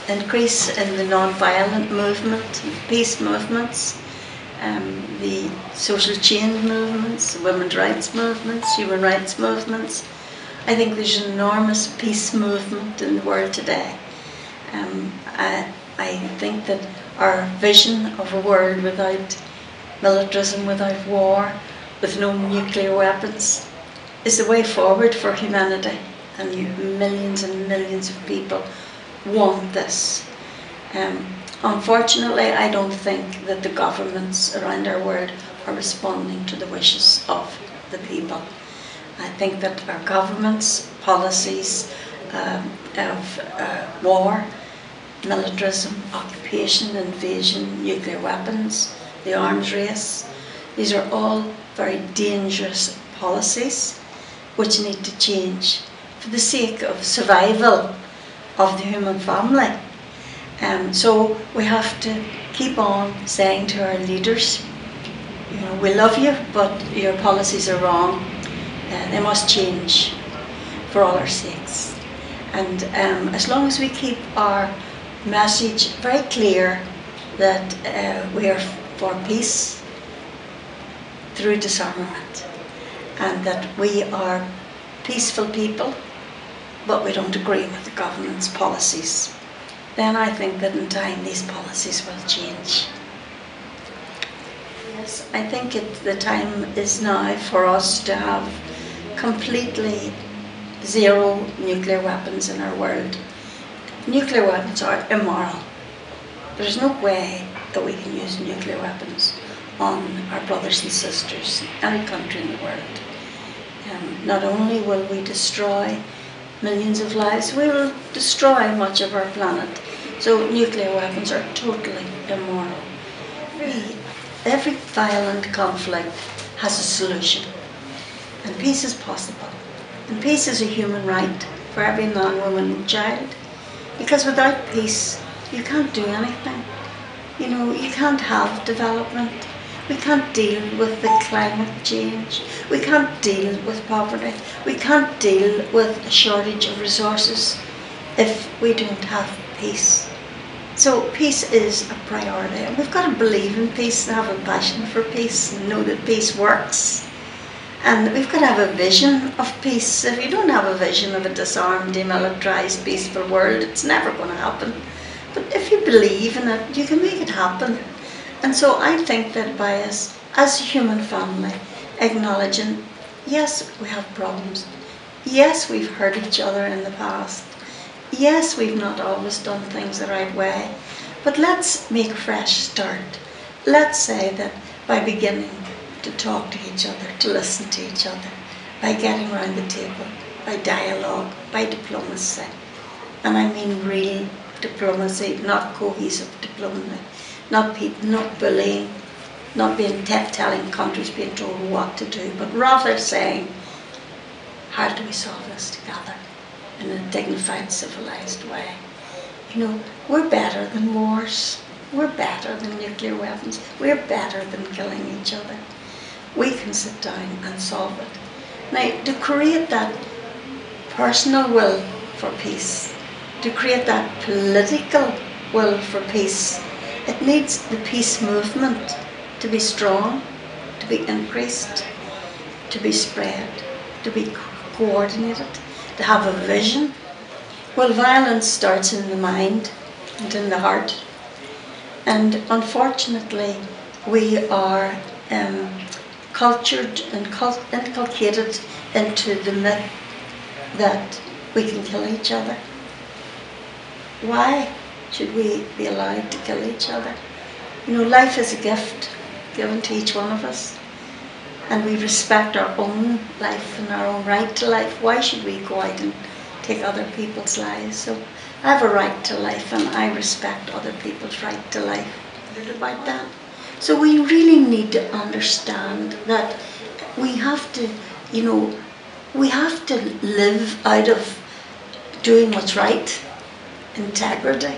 increase in the non-violent movement, peace movements, the social change movements, women's rights movements, human rights movements. I think there's an enormous peace movement in the world today. I think that our vision of a world without militarism, without war, with no nuclear weapons, is the way forward for humanity. And millions and millions of people want this. Unfortunately, I don't think that the governments around our world are responding to the wishes of the people. I think that our governments' policies of war, militarism, occupation, invasion, nuclear weapons, the arms race, these are all very dangerous policies which need to change for the sake of survival of the human family. So we have to keep on saying to our leaders, you know, we love you, but your policies are wrong. They must change for all our sakes. And as long as we keep our message very clear that we are for peace through disarmament, and that we are peaceful people, but we don't agree with the government's policies, then I think that in time these policies will change. Yes, I think the time is now for us to have completely zero nuclear weapons in our world. Nuclear weapons are immoral. There's no way that we can use nuclear weapons on our brothers and sisters in any country in the world. Not only will we destroy millions of lives, we will destroy much of our planet. So nuclear weapons are totally immoral. Every violent conflict has a solution, and peace is possible. And peace is a human right for every man, woman and child, because without peace you can't do anything. You know, you can't have development. We can't deal with the climate change. We can't deal with poverty. We can't deal with a shortage of resources if we don't have peace. So peace is a priority. And we've got to believe in peace and have a passion for peace and know that peace works. And we've got to have a vision of peace. If you don't have a vision of a disarmed, demilitarized, peaceful world, it's never going to happen. But if you believe in it, you can make it happen. And so I think that by us, as a human family, acknowledging, yes, we have problems. Yes, we've hurt each other in the past. Yes, we've not always done things the right way. But let's make a fresh start. Let's say that by beginning to talk to each other, to listen to each other, by getting around the table, by dialogue, by diplomacy. And I mean real diplomacy, not cohesive diplomacy. Not bullying, not telling countries being told what to do, but rather saying, how do we solve this together in a dignified, civilized way? You know, we're better than wars. We're better than nuclear weapons. We're better than killing each other. We can sit down and solve it. Now, to create that personal will for peace, to create that political will for peace, it needs the peace movement to be strong, to be increased, to be spread, to be coordinated, to have a vision. Well, violence starts in the mind and in the heart. And unfortunately, we are cultured and inculcated into the myth that we can kill each other. Why should we be allowed to kill each other? You know, life is a gift given to each one of us, and we respect our own life and our own right to life. Why should we go out and take other people's lives? So I have a right to life, and I respect other people's right to life. About that. So we really need to understand that we have to, you know, we have to live out of doing what's right, integrity,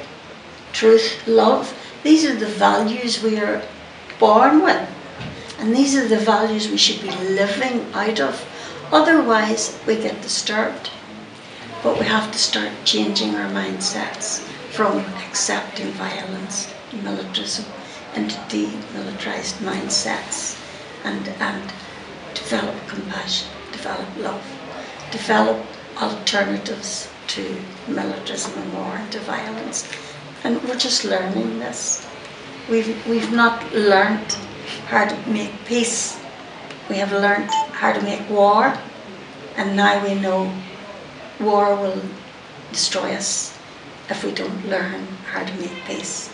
truth, love. These are the values we are born with, and these are the values we should be living out of. Otherwise, we get disturbed. But we have to start changing our mindsets from accepting violence, militarism, into demilitarized mindsets, and develop compassion, develop love, develop alternatives to militarism and war and to violence. And we're just learning this. We've not learnt how to make peace. We have learnt how to make war, and now we know war will destroy us if we don't learn how to make peace.